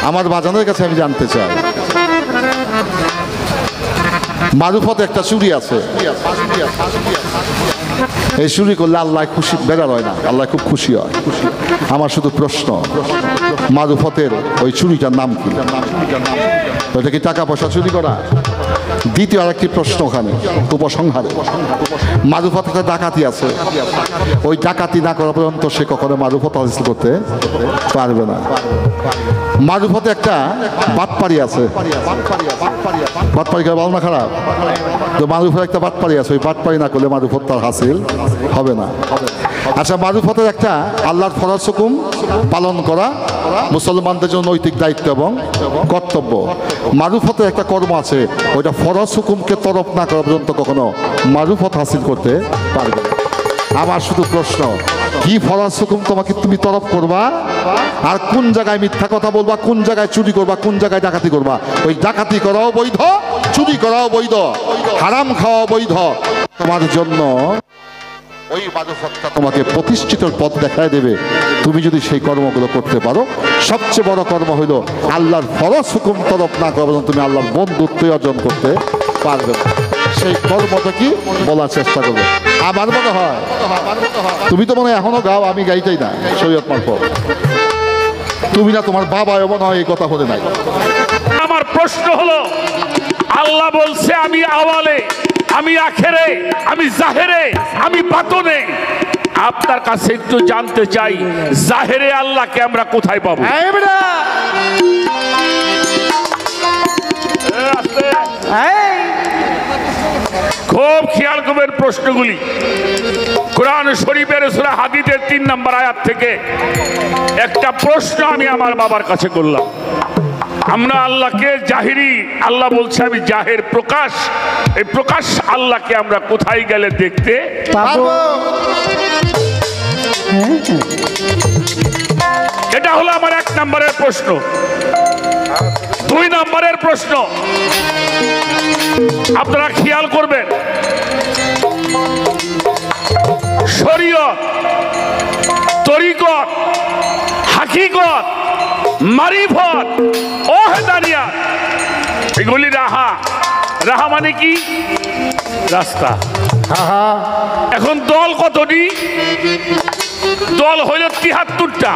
আমার বাজানের কাছে আমি জানতে চাই, মারুফতে একটা চুরি আছে, এই চুরি করলে আল্লাহ খুশি বেজার হয় না, আল্লাহ খুব খুশি হয়। আমার শুধু প্রশ্ন, মারুফতের ওই চুরিটার নাম কি? ওইটা কি টাকা পয়সা চুরি করা? দ্বিতীয় আরেকটি প্রশ্ন ওখানে উপসংহারে, মারুফত একটা ডাকাতি আছে, ওই ডাকাতি না করা পর্যন্ত সে কখনো মারুফত হাসিল করতে পারবে না। মারুফতে একটা বাটপাড়ি আছে, বাটপাড়ি করে ভালো না খারাপ? তো মারুফের একটা বাটপাড়ি আছে, ওই বাটপাড়ি না করলে মারুফত তার হাসিল হবে না। আচ্ছা, মারুফতের একটা আল্লাহর ফরজ হুকুম পালন করা মুসলমানদের জন্য নৈতিক দায়িত্ব এবং কর্তব্য। মারুফতের একটা কর্ম আছে, ওইটা ফরজ হুকুমকে তরফ না করা পর্যন্ত কখনো মারুফত হাসিল করতে পারবে না। আমার শুধু প্রশ্ন, কি ফরজ হুকুম তোমাকে তুমি তরফ করবা, আর কোন জায়গায় মিথ্যা কথা বলবা, কোন জায়গায় চুরি করবা, কোন জায়গায় ডাকাতি করবা? ওই ডাকাতি করাও বৈধ, চুরি করাও বৈধ, হারাম খাওয়া বৈধ। তোমার জন্য ওই মারুফতটা তোমাকে প্রতিষ্ঠিত পথ দেখায় দেবে, তুমি যদি সেই কর্মগুলো করতে পারো। সবচেয়ে বড় কর্ম হইল আল্লাহর ফরজ হুকুম তরফ না করা পর্যন্ত তুমি আল্লাহর বন্ধুত্ব অর্জন করতে পারবে না। সেই কর্মটা কি বলার চেষ্টা করবে। আমার মনে হয় তুমি তো মনে হয় এখনো গাও, আমি গাইতেই না শরীয়ত মারফত। তুমি না, তোমার বাবা এমন হয় এই কথা বলে নাই। আমার প্রশ্ন হলো, আল্লাহ বলছে আমি আওয়ালে, আমি আখেরে, আমি জাহেরে, আমি বাতনে। আপনার কাছে একটু জানতে চাই, জাহেরে আল্লাহকে আমরা কোথায় পাবো? খুব খেয়াল করবেন প্রশ্নগুলি। কোরআন শরীফের সূরা হাদীদের 3 নম্বর আয়াত থেকে একটা প্রশ্ন আমি আমার বাবার কাছে করলাম। আমরা আল্লাহকে জাহিরি, আল্লাহ বলছে আমি জাহের, প্রকাশ। এই প্রকাশ আল্লাহকে আমরা কোথায় গেলে দেখতে পাবো? এটা হলো আমার 1 নম্বরের প্রশ্ন। 2 নম্বরের প্রশ্ন আপনারা খেয়াল করবেন, শরীয়ত, তরিকত, হাকিকত, মারিফত, ওহদানিয়াত, এগুলি রাহা। রাহা মানে কি? রাস্তা। এখন দল কতটি? দল হইল 73টা।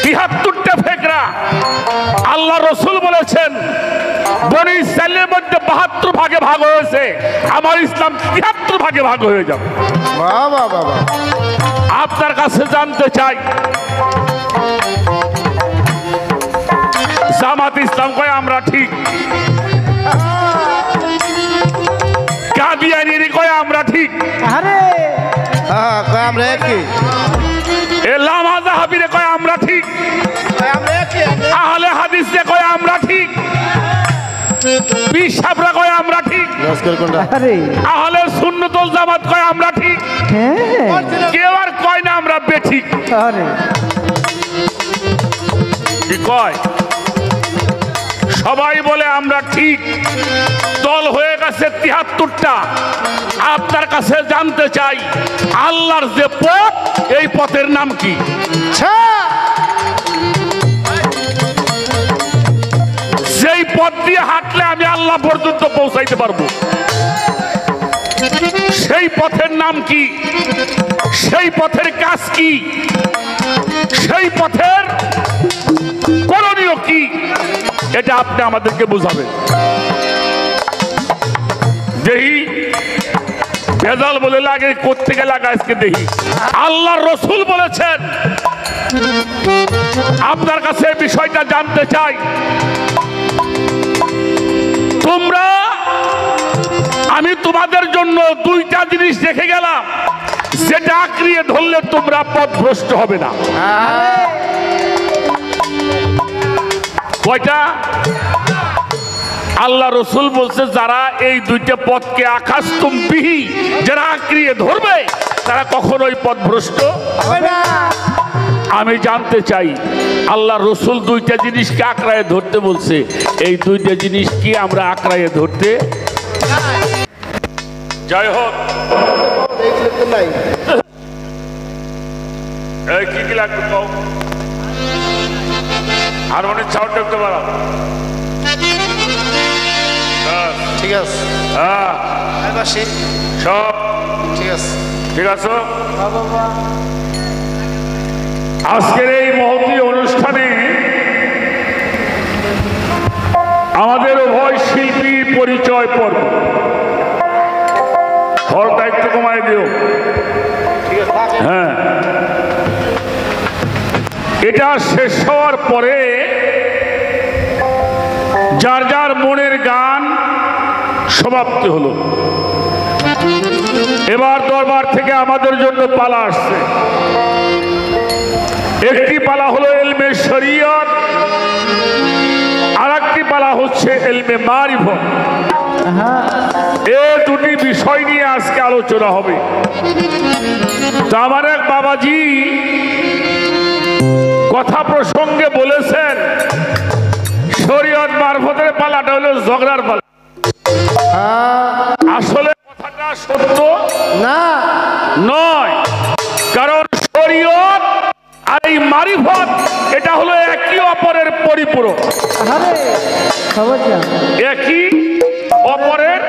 73টা ফেকরা। আল্লাহ রসুল বলেছেন বনি ইসরাইলের মধ্যে 72 ভাগে ভাগ হয়েছে, আমার ইসলাম 73 ভাগে ভাগ হয়ে যাবে। আপনার কাছে জানতে চাই, জামাত ইসলাম কয় আমরা ঠিক, কাদিয়ানি কয় আমরা ঠিক, আমরা একই, লামা যাহাবিরে কয় আমরা ঠিক, আহলে হাদিসে কয় আমরা ঠিক, পীর সাহেবরা কয় আমরা ঠিক, আহলে সুন্নাত ওয়াল জামাত কয় আমরা ঠিক, কেউ আর কয় না আমরা বেঠিক। কি কয়? সবাই বলে আমরা ঠিক। দল হয়ে গেছে 73টা। আপনার কাছে জানতে চাই, আল্লাহর যে পথ, এই পথের নাম কি? যেই পথ দিয়ে হাঁটলে আমি আল্লাহ পর্যন্ত পৌঁছাইতে পারবো, সেই পথের নাম কি? সেই পথের কাজ কি? সেই পথের করণীয় কি? এটা আপনি আমাদেরকে বোঝাবেন। দেহি ভেজাল বলে লাগে, কোত্থেকে লাগা আজকে দেখি। আল্লাহ রসুল বলেছেন, আপনার কাছে বিষয়টা জানতে চাই, তোমরা, আমি তোমাদের জন্য 2টা জিনিস রেখে গেলাম, যেটা আঁকড়িয়ে ধরলে তোমরা পথভ্রষ্ট হবে না। কয়টা? আল্লাহ রসুল বলছে, যারা এই 2টা পথকে আকাশতুম বিহি, যারা আঁকড়িয়ে ধরবে, তারা কখনোই পথভ্রষ্ট হবে না। আমি জানতে চাই, আল্লাহ রসুল 2টা জিনিসকে আঁকড়ায় ধরতে বলছে, এই 2টা জিনিস কি আমরা আঁকড়ায় ধরতে? জয় হোক। এই কি কি লাগবে কও? হারমোনিয়াম সাউন্ড একটু বাড়াও। ঠিক আছে, হ্যাঁ সব ঠিক আছে। ঠিক আছে। আজকের এই মহতী অনুষ্ঠানে আমাদের উভয় শিল্পীর পরিচয় পর্ব। ফলটা একটু কমায় দিও। হ্যাঁ, এটা শেষ হওয়ার পরে যার যার মনের গান সমাপ্তি হলো। এবার দরবার থেকে আমাদের জন্য পালা আসছে। একটি পালা হলো ইলমে শরীয়ত, আর একটি পালা হচ্ছে ইলমে মারিফত। এই দুটি বিষয় নিয়ে আজকে আলোচনা হবে। তো আমার এক বাবাজি কথা প্রসঙ্গে বলেছেন শরীয়ত মারফতের পালাটা হলো ঝগড়ার পালা। আসলে কথাটা সত্য না নয়, কারণ শরীয়ত আর এই মারিফত এটা হলো একই অপরের পরিপূরক, একই অপরের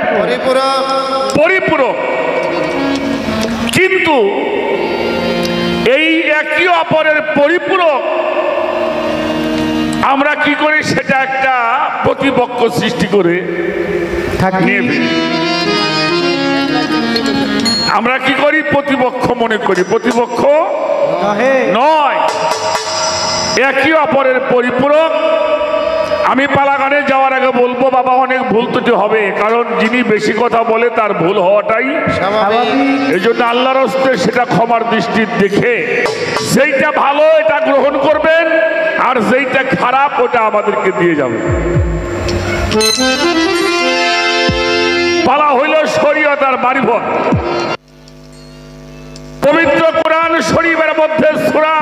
পরিপূরক। কিন্তু এই একই অপরের পরিপূরক আমরা কি করি, সেটা একটা প্রতিপক্ষ সৃষ্টি করে নিয়ে ফেলি। আমরা কি করি, প্রতিপক্ষ মনে করি। প্রতিপক্ষ নয়, একই অপরের পরিপূরক। আমি পালাগানে যাওয়ার আগে বলবো বাবা, অনেক ভুল ত্রুটি হবে, কারণ যিনি বেশি কথা বলে তার ভুল হওয়াটাই এই জন্য আল্লাহর হস্তে সেটা ক্ষমার দৃষ্টির দেখে যেইটা ভালো এটা গ্রহণ করবেন, আর যেইটা খারাপ ওটা আমাদেরকে দিয়ে যাবে। পালা হইল শরীয়ত আর মারিফত। পবিত্র কোরআন শরীফের মধ্যে সূরা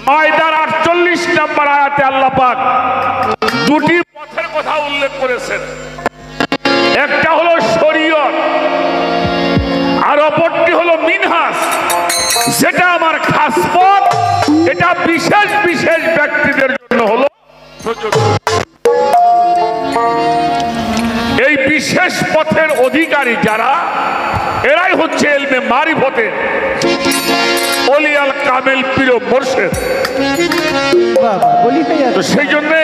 মায়দার 48 নম্বর আয়াতে আল্লাহ পাক দুটি পথের কথা উল্লেখ করেছেন। একটা হলো শরীয়ত আর অপরটি হলো মিনহাজ, যেটা আমার খাস পথ। এটা বিশেষ বিশেষ ব্যক্তিদের জন্য হলো প্রযোজ্য। এই বিশেষ পথের অধিকারী যারা, এরাই হচ্ছে ইলমে মারিফতের ওলিয়াল কামেল পীর মুর্শিদ। তো সেই জন্যে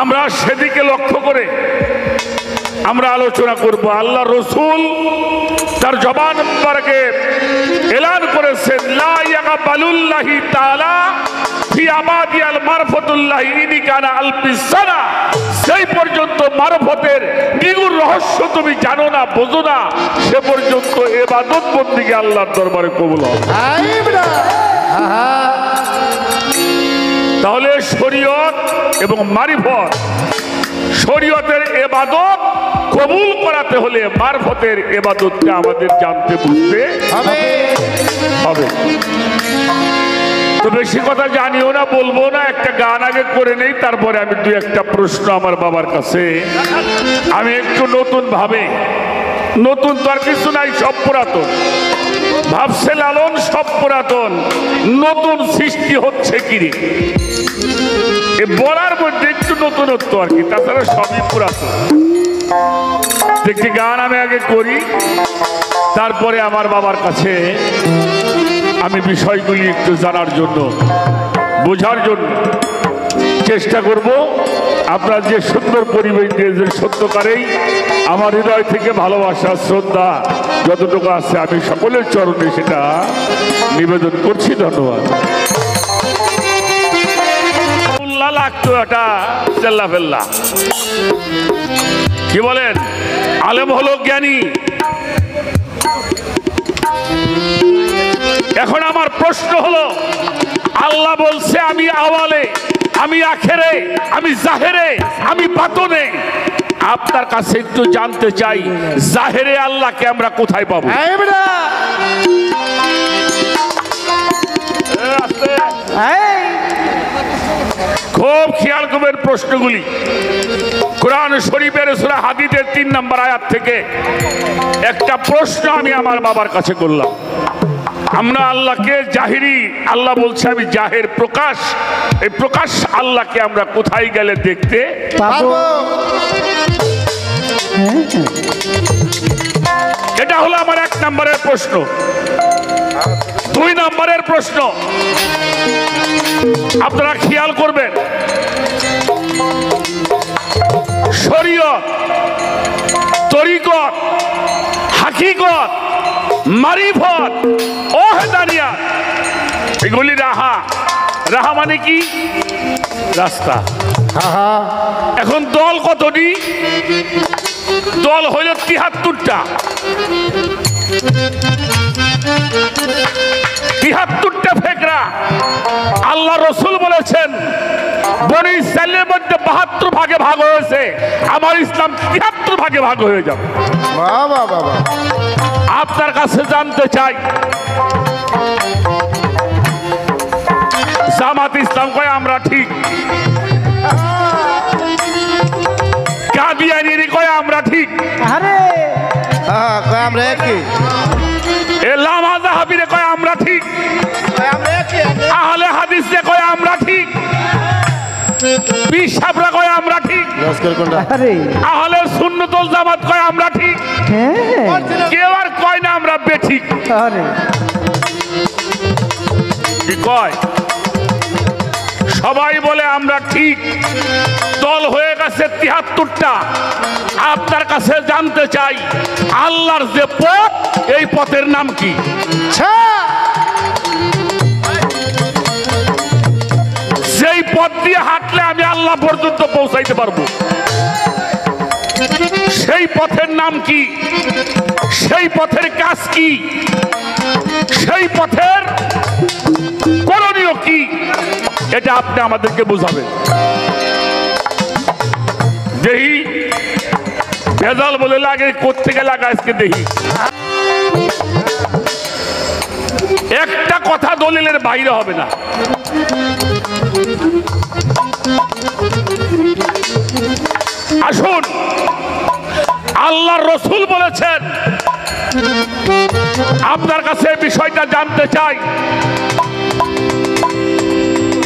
আমরা সেদিকে লক্ষ্য করে আমরা আলোচনা করব। আল্লাহ রসুল তার জবান মুবারকে এলান করেছেন, লা ইয়াকবালুল্লাহি তাআলা ফি আবাদিয়াল মারফতুল্লাহি ইনি কানা আলফিসানা। সেই পর্যন্ত মারফতের নিগুর রহস্য তুমি জানো না, বোঝো না, সে পর্যন্ত ইবাদত বন্দেগী আল্লাহর দরবারে কবুল হবে। তাহলে শরীয়ত এবং মারিফত, শরীয়তের ইবাদত কবুল করাতে হলে মারফতের ইবাদতকে আমাদের জানতে বুঝতে হবে। তো বেশি কথা জানিও না, বলবো না, একটা গান আগে করে নেই, তারপরে আমি দুই একটা প্রশ্ন আমার বাবার কাছে আমি একটু নতুন ভাবে, নতুন তো আর কিছু নাই, সব পুরাতন ভাবছে লালন, সব পুরাতন, নতুন সৃষ্টি হচ্ছে কিরে বলার মধ্যে একটু নতুনত্ব আর কি, তাছাড়া সবই পুরাতন। একটি গান আমি আগে করি, তারপরে আমার বাবার কাছে আমি বিষয়গুলি একটু জানার জন্য, বোঝার জন্য চেষ্টা করব। আপনার যে সুন্দর পরিবেশ দিয়েছেন, সত্যকারেই আমার হৃদয় থেকে ভালোবাসা শ্রদ্ধা যতটুকু আছে আমি সকলের চরণে সেটা নিবেদন করছি। ধন্যবাদ। লাগতো এটা চেল্লা ফেল্লা, কি বলেন? আলেম হলো জ্ঞানী। এখন আমার প্রশ্ন হলো, আল্লাহ বলছে আমি আওয়ালে, আমি আখেরে, আমি জাহেরে, আমি বাতনে। আপনার কাছে একটু জানতে চাই, জাহেরে আল্লাহকে আমরা কোথায় পাবো? খুব খেয়াল করবেন প্রশ্নগুলি। কোরআন শরীফের সূরা হাদীদের 3 নম্বর আয়াত থেকে একটা প্রশ্ন আমি আমার বাবার কাছে করলাম। আমরা আল্লাহকে জাহিরি, আল্লাহ বলছে আমি জাহের প্রকাশ, এই প্রকাশ আল্লাহকে আমরা কোথায় গেলে দেখতে পাবো। এটা হলো আমার 1 নম্বরের প্রশ্ন। 2 নম্বরের প্রশ্ন আপনারা খেয়াল করবেন, শরীয়ত, তরিকত, হাকিকত, মারিফত, ওহদানিয়াত, এগুলি রাহা। রাহা মানে কি? রাস্তা। এখন দল কতটি? দল হইল 73টা। 73টা ফেকরা। আল্লাহ রসুল বলেছেন বনি ইসরাইলের মধ্যে 72 ভাগে ভাগ হয়েছে, আমার ইসলাম 73 ভাগে ভাগ হয়ে যাবে। বাবা বাবা, আপনার কাছে জানতে চাই, জামাত ইসলাম কয় আমরা ঠিক, কাদিয়ানি কয় আমরা ঠিক, আরে হ্যাঁ কয় আমরা একই, এ লামা জাহাবিরে কয় আমরা ঠিক, কয় আমরা একই, আহলে হাদিসে কয় আমরা ঠিক, পীর সাহেবরা কয় আমরা ঠিক, আরে আহলে সুন্নাত ওয়াল জামাত কয় আমরা ঠিক, হ্যাঁ কেউ আর কয় না আমরা বেঠিক। আরে কি কয়? সবাই বলে আমরা ঠিক। দল হয়ে গেছে 73টা। আপনার কাছে জানতে চাই, আল্লাহর যে পথ, এই পথের নাম কি? সেই পথ দিয়ে হাঁটলে আমি আল্লাহ পর্যন্ত পৌঁছাইতে পারবো। সেই পথের নাম কি? সেই পথের কাজ কি? সেই পথের করণীয় কি? এটা আপনি আমাদেরকে বুঝাবেন। দেহি ভেজাল বলে লাগে, কোত্থেকে লাগা আজকে দেহি। একটা কথা দলিলের বাইরে হবে না। আসুন, আল্লাহর রসুল বলেছেন, আপনার কাছে বিষয়টা জানতে চাই,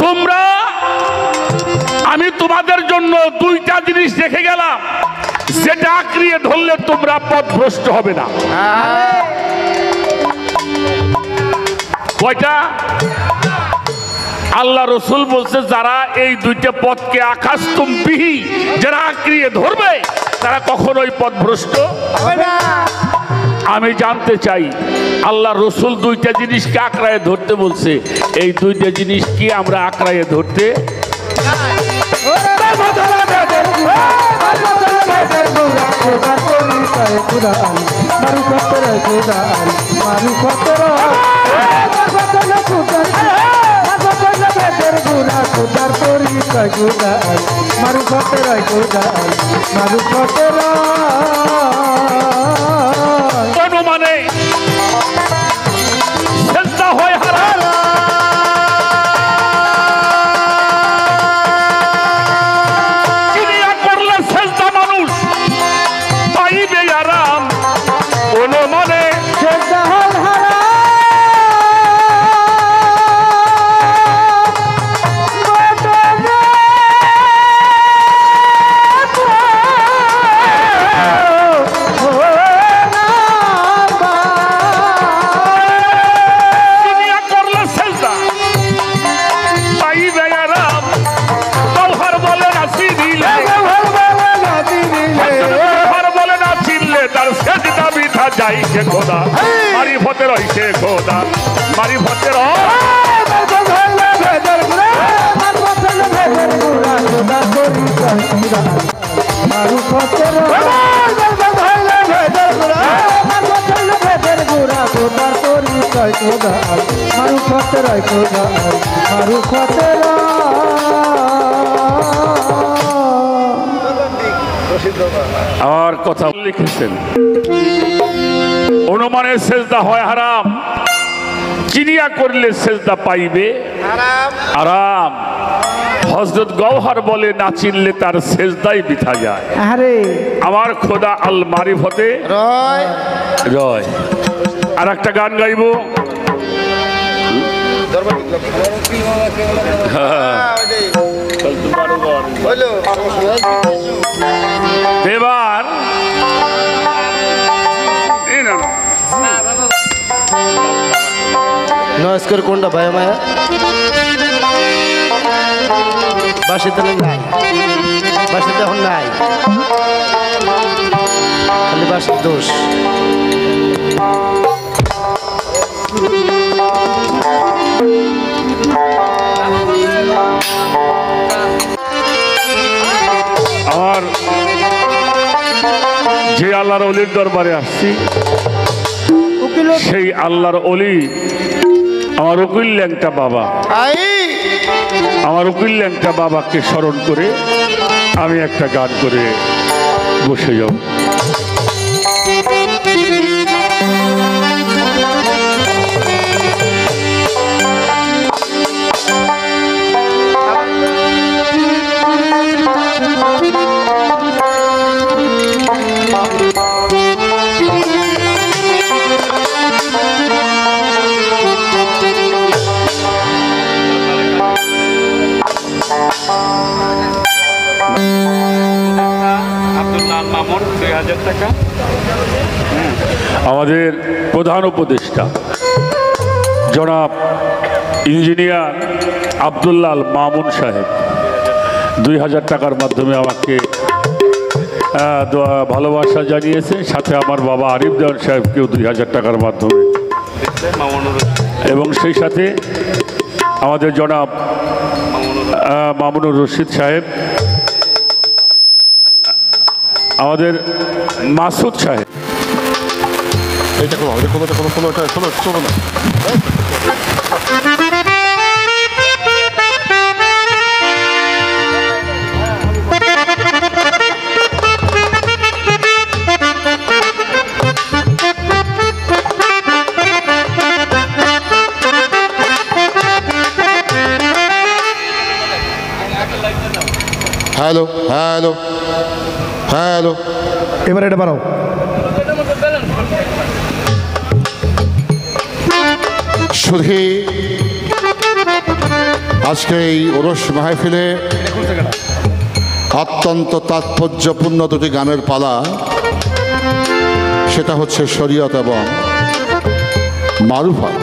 তোমরা, আমি তোমাদের জন্য 2টা জিনিস রেখে গেলাম, যেটা আঁকড়িয়ে ধরলে তোমরা পথভ্রষ্ট হবে না। কয়টা? আল্লাহ রসুল বলছে যারা এই 2টা পথকে আকাশতুমবিহি, যারা আঁকড়িয়ে ধরবে তারা কখনোই পথভ্রষ্ট হবে না। আমি জানতে চাই, আল্লাহ রসুল 2টা জিনিসকে আঁকড়ায় ধরতে বলছে, এই 2টা জিনিস কি আমরা আঁকড়ায় ধরতে? অনুমানে সেজদা হয় হারাম, চিনিয়া করলে সেজদা মানুষ পাইবে আরাম। অনুমানে যাইছে খোদা, মারিফতে রইছে খোদা, মারিফতে আর কথা লিখেছেন, অনুমানে সেজদা হয় হারাম, চিনিয়া করলে সেজদা পাইবে আরাম। হযরত গওহর বলে না চিনলে তার সেজদাই বৃথা যায়। আরে আমার খোদা আল মারিফতে রয় রয়। আর একটা গান গাইবো, হইলো এবার এই না, নমস্কার কোনটা ভাই মায়া বাসিতে নাই বাসিতে এখন নাই খালি বাসির দোষ আমার যে আল্লাহর অলির দরবারে আসছি সেই আল্লাহর অলি আমার উকিল ল্যাংটা বাবা, আই আমার উকিল ল্যাংটা বাবাকে স্মরণ করে আমি একটা গান করে বসে যাব। আমাদের প্রধান উপদেষ্টা জনাব ইঞ্জিনিয়ার আব্দুল্লাল মামুন সাহেব 2000 টাকার মাধ্যমে আমাকে ভালোবাসা জানিয়েছে। সাথে আমার বাবা আরিফ দেওয়ান সাহেবকেও 2000 টাকার মাধ্যমে, এবং সেই সাথে আমাদের জনাব মামুনুর রশিদ সাহেব, আমাদের মাসুদ সাহেব। এটা কোনো শোনো না। হ্যালো হ্যালো হ্যালো, এবার এটা বানাও। শুধু আজকে এই ওরস মাহফিলে অত্যন্ত তাৎপর্যপূর্ণ দুটি গানের পালা, সেটা হচ্ছে শরীয়ত এবং মারুফত।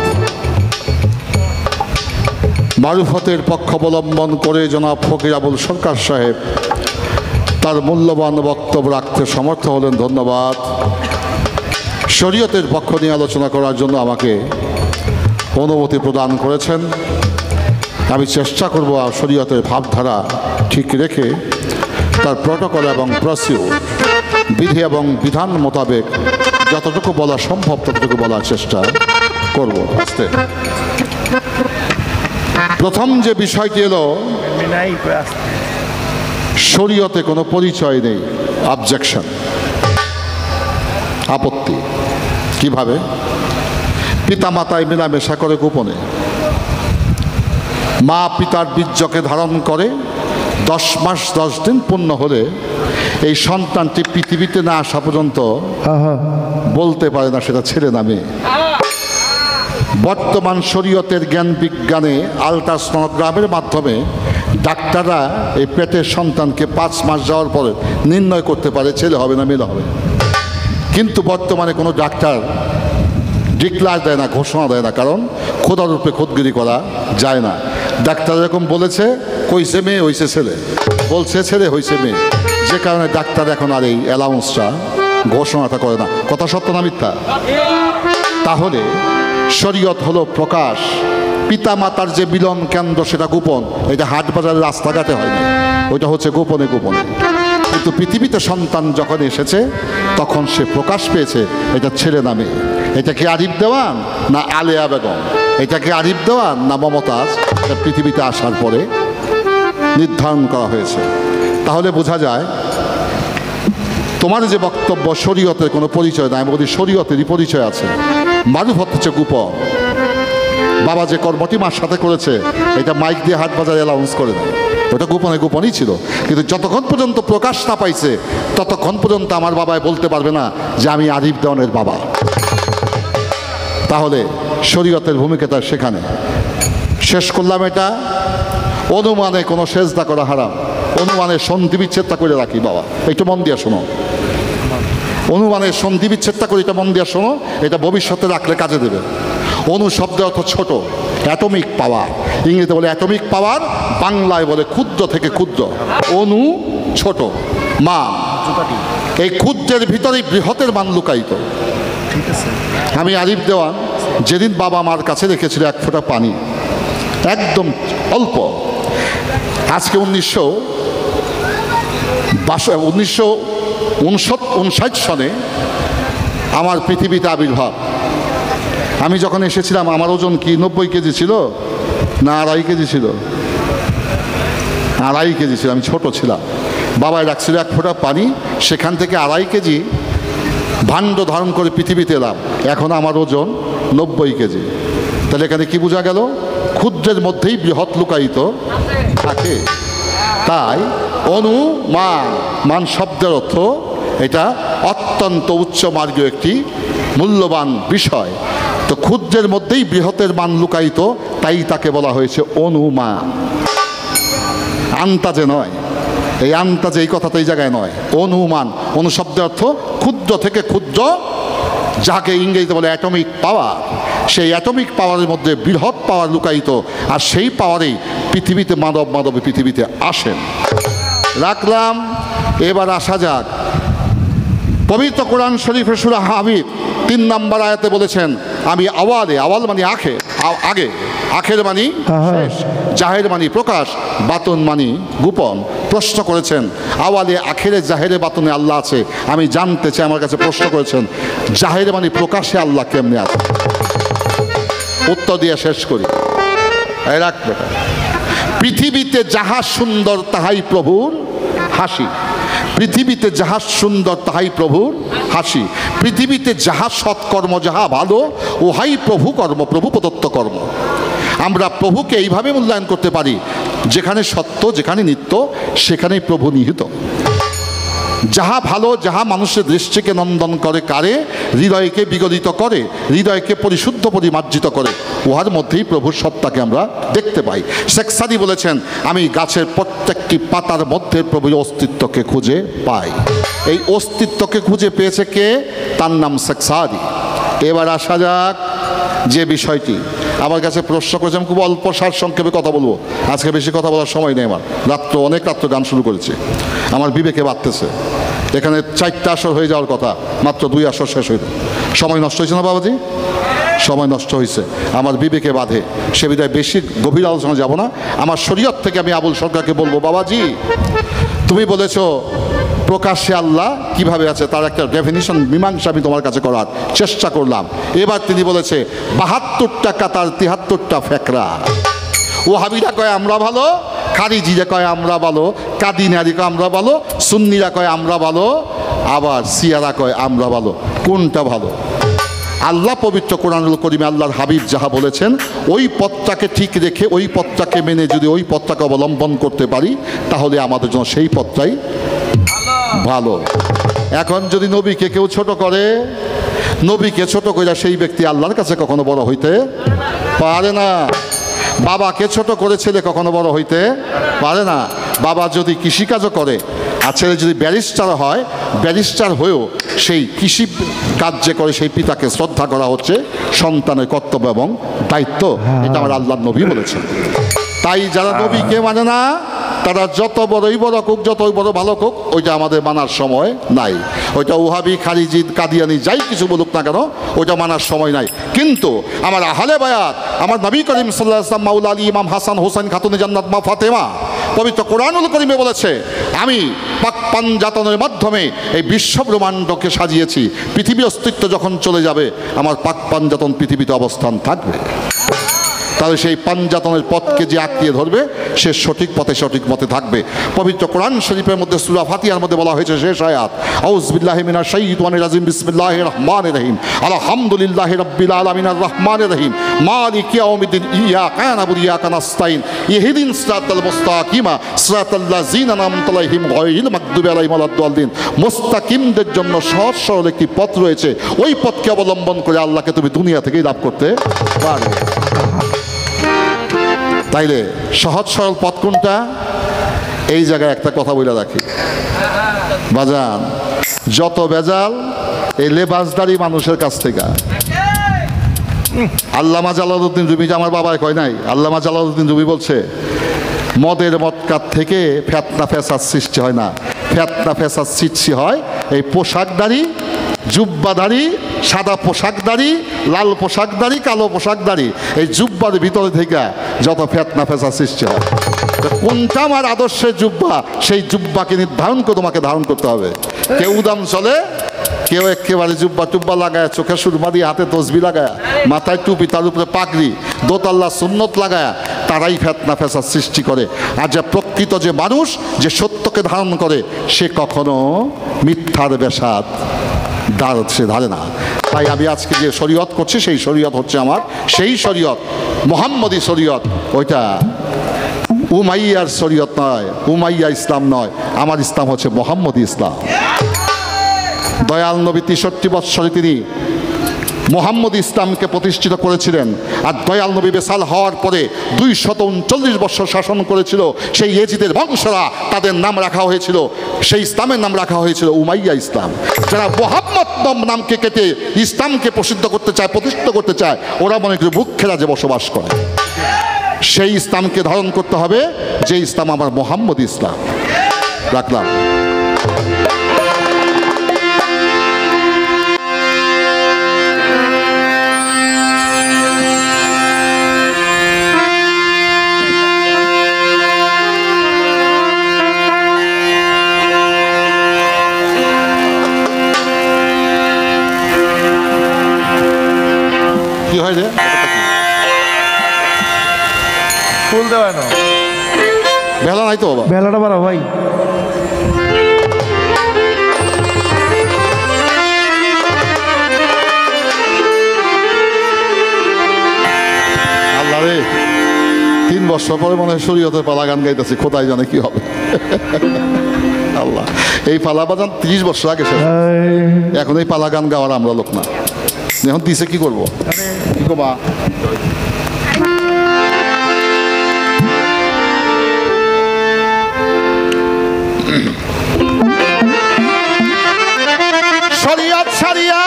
মারুফতের পক্ষ অবলম্বন করে জনাব ফকির আবুল সরকার সাহেব তার মূল্যবান বক্তব্য রাখতে সমর্থ হলেন, ধন্যবাদ। শরীয়তের পক্ষ নিয়ে আলোচনা করার জন্য আমাকে অনুমতি প্রদান করেছেন। আমি চেষ্টা করব শরীয়তের ভাবধারা ঠিক রেখে তার প্রটোকল এবং প্রসিডিউর, বিধি এবং বিধান মোতাবেক যতটুকু বলা সম্ভব ততটুকু বলার চেষ্টা করব। আস্তে প্রথম যে বিষয়টি এলো, শরীয়তে কোনো পরিচয় নেই, অবজেকশন, আপত্তি। কিভাবে? পিতামাতায় মেলামেশা করে গোপনে, মা পিতার বীর্যকে ধারণ করে 10 মাস 10 দিন পূর্ণ হলে এই সন্তানটি পৃথিবীতে না আসা পর্যন্ত বলতে পারে না সেটা ছেলে না মেয়ে। বর্তমান শরীয়তের জ্ঞান বিজ্ঞানে আলট্রাসনোগ্রামের মাধ্যমে ডাক্তাররা এই পেটের সন্তানকে 5 মাস যাওয়ার পরে নির্ণয় করতে পারে ছেলে হবে না মেয়ে হবে। কিন্তু বর্তমানে কোনো ডাক্তার ডিক্লার দেয় না, ঘোষণা দেয় না, কারণ খোদার রূপে খোদগিরি করা যায় না। ডাক্তার এরকম বলেছে, কইছে মেয়ে হইছে ছেলে, বলছে ছেলে হইছে মেয়ে, যে কারণে ডাক্তার এখন আর এই অ্যালাউন্সটা ঘোষণাটা করে না। কথা সত্য না মিথ্যা? তাহলে শরীয়ত হলো প্রকাশ, পিতা মাতার যে মিলন কেন্দ্র সেটা গোপন, এটা হাট বাজারের রাস্তাঘাটে হয় না, ওইটা হচ্ছে গোপনে গোপনে। কিন্তু পৃথিবীতে সন্তান যখন এসেছে তখন সে প্রকাশ পেয়েছে এটা ছেলে না মেয়ে। এটা কি আরিফ দেওয়ান না আলেয়া বেগম? এটা কি আরিফ দেওয়ান না মমতাজ? এটা পৃথিবীতে আসার পরে নির্ধারণ করা হয়েছে। তাহলে বোঝা যায় তোমার যে বক্তব্য শরীয়তের কোনো পরিচয় নাই, আমি বলি শরীয়তেরই পরিচয় আছে। মারুফত হচ্ছে গোপন। বাবা যে কর্মটি মার সাথে করেছে এটা মাইক দিয়ে হাট বাজারে অ্যালাউন্স করে দেয়, ওটা গোপনে গোপনই ছিল। কিন্তু যতক্ষণ পর্যন্ত প্রকাশ না পাইছে ততক্ষণ পর্যন্ত আমার বাবাই বলতে পারবে না যে আমি আরিফ দেওয়ানের বাবা। তাহলে শরীয়তের ভূমিকা তার সেখানে। শেষ করলাম এটা, অনুমানে কোনো সেজদা করা হারাম। অনুমানের সন্ধি বিচ্ছেদটা করে রাখি বাবা, একটু মন দিয়ে শোনো। অনুমানের সন্ধি বিচ্ছেদটা করে এটা মন দিয়ে শোনো, এটা ভবিষ্যতে রাখলে কাজে দেবে। অনু শব্দের অর্থ ছোট, অ্যাটমিক পাওয়ার, ইংরেজিতে বলে অ্যাটমিক পাওয়ার, বাংলায় বলে ক্ষুদ্র থেকে ক্ষুদ্র। অনু ছোট, মান, এই ক্ষুদ্রের ভিতরেই বৃহতের মান লুকায়িত। আমি আরিফ দেওয়ান যেদিন বাবা মার কাছে রেখেছিল এক ফোঁটা পানি, একদম অল্প, আজকে 1959 সনে আমার পৃথিবীতে আবির্ভাব। আমি যখন এসেছিলাম আমার ওজন কি 90 কেজি ছিল না 2.5 কেজি ছিল? 2.5 কেজি ছিল, আমি ছোট ছিলাম। বাবায় রাখছিল এক ফোঁটা পানি, সেখান থেকে 2.5 কেজি ভাণ্ড ধারণ করে পৃথিবীতে এলাম। এখন আমার ওজন 90 কেজি। তাহলে এখানে কি বোঝা গেল? ক্ষুদ্রের মধ্যেই বৃহৎ লুকায়িত থাকে। তাই অনুমান, মান শব্দের অর্থ এটা অত্যন্ত উচ্চ মার্গীয় একটি মূল্যবান বিষয়। তো ক্ষুদ্রের মধ্যেই বৃহতের মান লুকায়িত, তাই তাকে বলা হয়েছে অনুমান। আন্তাজে নয়, এই আন্তাজে এই কথাটা এই জায়গায় নয়। অনুমান, অনুশব্দের অর্থ ক্ষুদ্র থেকে ক্ষুদ্র, যাকে ইংরেজিতে বলে অ্যাটমিক পাওয়ার। সেই অ্যাটমিক পাওয়ারের মধ্যে বৃহৎ পাওয়ার লুকায়িত, আর সেই পাওয়ারেই পৃথিবীতে মানবে পৃথিবীতে আসেন। রাখলাম। এবার আসা যাক পবিত্র কোরআন শরীফের সূরা হামিদ 3 নম্বর আয়াতে বলেছেন, আমি আওয়ালে, আওয়াল মানে আগে, আখের মানি শেষ, জাহের মানি প্রকাশ, বাতুন মানি গোপন। প্রশ্ন করেছেন আওয়ালে, আখেরে, জাহেরে, বাতুনে আল্লাহ আছে। আমি জানতে চাই, আমার কাছে প্রশ্ন করেছেন জাহের মানি প্রকাশে আল্লাহ কেমনে আছে? উত্তর দিয়ে শেষ করি। রাখবে, পৃথিবীতে যাহা সুন্দর তাহাই প্রভুর হাসি। পৃথিবীতে যাহা সুন্দর তাহাই প্রভুর হাসি। পৃথিবীতে যাহা সৎকর্ম, যাহা ভালো, ওহাই প্রভু কর্ম, প্রভু প্রদত্ত কর্ম। আমরা প্রভুকে এইভাবে মূল্যায়ন করতে পারি, যেখানে সত্য, যেখানে নিত্য, সেখানেই প্রভু নিহিত। যাহা ভালো, যাহা মানুষের দৃষ্টিকে নন্দন করে, কারে হৃদয়কে বিগলিত করে, হৃদয়কে পরিশুদ্ধ পরিমার্জিত করে, উহার মধ্যেই প্রভুর সত্তাকে আমরা দেখতে পাই। শেখ সাদি বলেছেন, আমি গাছের প্রত্যেকটি পাতার মধ্যে প্রভুর অস্তিত্বকে খুঁজে পাই। এই অস্তিত্বকে খুঁজে পেয়েছে কে? তার নাম শেখ সাদি। এবার আসা যাক যে বিষয়টি আমার কাছে প্রশ্ন করেছে, আমি খুব অল্প সার সংক্ষেপে কথা বলবো, আজকে বেশি কথা বলার সময় নেই আমার। অনেক রাত্র গান শুরু করেছে, আমার বিবেকে বাড়তেছে। এখানে 4টা আসর হয়ে যাওয়ার কথা, মাত্র 2 আসর শেষ হইল। সময় নষ্ট হয়েছে না বাবাজি? সময় নষ্ট হয়েছে, আমার বিবেকে বাধে। সে বিধায় বেশি গভীর আলোচনা যাব না। আমার শরীয়ত থেকে আমি আবুল সরকারকে বলবো, বাবাজি তুমি বলেছো প্রকাশ্যে আল্লাহ কিভাবে আছে, তার একটা ডেফিনিশন, মীমাংসা আমি তোমার কাছে করার চেষ্টা করলাম। এবার তিনি বলেছে 72টা কাতার, 73টা ফেকরা। ওয়াহাবিরা কয় আমরা ভালো, খারিজিরা কয় আমরা ভালো, কাদিনারি কয় আমরা ভালো, সুন্নিরা কয় আমরা ভালো, আবার সিয়ারা কয় আমরা ভালো। কোনটা ভালো? আল্লাহ পবিত্র কোরআনুল কারীমে আল্লাহর হাবিব যাহা বলেছেন, ওই পথটাকে ঠিক রেখে, ওই পথটাকে মেনে যদি ওই পথটাকে অবলম্বন করতে পারি, তাহলে আমাদের জন্য সেই পথটাই ভালো। এখন যদি নবীকে কেউ ছোট করে, নবীকে ছোট করে সেই ব্যক্তি আল্লাহর কাছে কখনো বড় হইতে পারে না। বাবাকে ছোট করে ছেলে কখনো বড় হইতে পারে না। বাবা যদি কৃষিকাজও করে আর ছেলে যদি ব্যারিস্টার হয়, ব্যারিস্টার হয়েও সেই কৃষি কাজ যে করে সেই পিতাকে শ্রদ্ধা করা হচ্ছে সন্তানের কর্তব্য এবং দায়িত্ব। এটা আমার আল্লাহর নবী বলেছেন। তাই যারা নবীকে মানে না, তারা যত বড়ই বড় হোক, যতই বড় ভালো হোক, ওইটা আমাদের মানার সময় নাই। ওইটা ওহাবি, খারিজি, কাদিয়ানি যাই কিছু বলুক না কেন, ওইটা মানার সময় নাই। কিন্তু আমার আহলে বায়াত, আমার নবী করিম সাল্লাল্লাহু আলাইহি ওয়াসাল্লাম, মাওলা আলী, ইমাম হাসান, হোসেন, খাতুনে জান্নাত মা ফাতেমা, পবিত্র কোরআনুল কারীমে বলেছে, আমি পাক পাঞ্জাতনের মাধ্যমে এই বিশ্ব ব্রহ্মাণ্ডকে সাজিয়েছি। পৃথিবীর অস্তিত্ব যখন চলে যাবে, আমার পাক পাঞ্জাতন পৃথিবীতে অবস্থান থাকবে। তাহলে সেই পাঞ্জাতনের পথকে যে আঁকড়িয়ে ধরবে, সে সঠিক পথে, সঠিক মতে থাকবে। পবিত্র কোরআন শরীফের মধ্যে সূরা ফাতিহার মধ্যে বলা হয়েছে শেষ আয়াত, আউযু বিল্লাহি মিনাশ শাইতানির রাজিম, বিসমিল্লাহির রহমানির রহিম, আলহামদুলিল্লাহি রাব্বিল আলামিন, আর রহমানির রহিম, মালিকি ইয়াউমিদ্দিন, ইয়াকা না'বুদু ওয়া ইয়াকা নাস্তাইন, ইহদিনাস সিরাতাল মুস্তাকিম, সিরাতাল লাযিনা আন'আমতা আলাইহিম গায়রিল মাগদুবি আলাইহিম ওয়ালাদ-দাল্লিন। মুস্তাকিমদের জন্য সহজ সরল একটি পথ রয়েছে, ওই পথকে অবলম্বন করে আল্লাহকে তুমি দুনিয়া থেকেই লাভ করতে পারবে। তাইলে সহজ সরল পথ কোনটা? এই জায়গায় একটা কথা বলে রাখি বাজান, যত বেজাল এই লেবাসদারি মানুষের কাছ থেকে। আল্লামা জালালউদ্দিন রুমি, যে আমার বাবাই কয় নাই, আল্লামা জালালউদ্দিন রুমি বলছে মদের মদকার থেকে ফেতনা ফেসাদ সৃষ্টি হয় না, ফেতনা ফেসাদ সৃষ্টি হয় এই পোশাকদারি, জুব্বাদারি, সাদা পোশাকদারি, লাল পোশাকদারি, কালো পোশাকদারি, এই জুব্বার ভিতরে থেকে যত ফেতনা ফেসাদ সৃষ্টি হয়। কোনটা আমার আদর্শের জুব্বা, সেই জুব্বাকে নির্ধারণ করে তোমাকে ধারণ করতে হবে। কেউ উদাম চলে, কেউ একেবারে জুব্বা টুব্বা লাগায়, চোখে সুরমা দিয়ে, হাতে তসবি লাগায়, মাথায় টুপি, তার উপরে পাগড়ি, দোতাল্লা সুন্নত লাগায়, তারাই ফেতনা ফেসাদ সৃষ্টি করে। আর যে প্রকৃত যে মানুষ, যে সত্যকে ধারণ করে, সে কখনো মিথ্যার বেশাদ সে ধারে না। তাই আমি আজকে যে শরীয়ত করছি, সেই শরীয়ত হচ্ছে আমার সেই শরীয়ত, মোহাম্মদী শরীয়ত। ওইটা উমাইয়ার শরীয়ত নয়, উমাইয়া ইসলাম নয়, আমার ইসলাম হচ্ছে মোহাম্মদী ইসলাম। দয়াল নবী 63 বৎসরে তিনি মোহাম্মদী ইসলামকে প্রতিষ্ঠিত করেছিলেন। আর দয়াল নবী বেসাল হওয়ার পরে 239 বৎসর শাসন করেছিল সেই ইয়েজিদের বংশরা, তাদের নাম রাখা হয়েছিল, সেই ইসলামের নাম রাখা হয়েছিল উমাইয়া ইসলাম। যারা মোহাম্মদ নামকে কেটে ইসলামকে প্রসিদ্ধ করতে চায়, প্রতিষ্ঠিত করতে চায়, ওরা মনে করে বুকের রাজ্যে বসবাস করে। সেই ইসলামকে ধারণ করতে হবে, যে ইসলাম আমার মোহাম্মদী ইসলাম। রাখলাম। কি হয় রে? ফুল দেওয়ানো বেলা নাই তো বাবা, বেলাটা বাড়াও ভাই। আল্লাহ রে, 3 বছর পরে মনে হয় শরীয়তের পালা গান গাইতেছি, কোথায় জানে কি হবে। আল্লাহ, এই পালা বাজান 30 বছর আগে শেষ। এখন এই পালা গান গাওয়ার আমরা লোক না, এখন দিছে কি করবো, কি করবা? শরীয়ত সারিয়া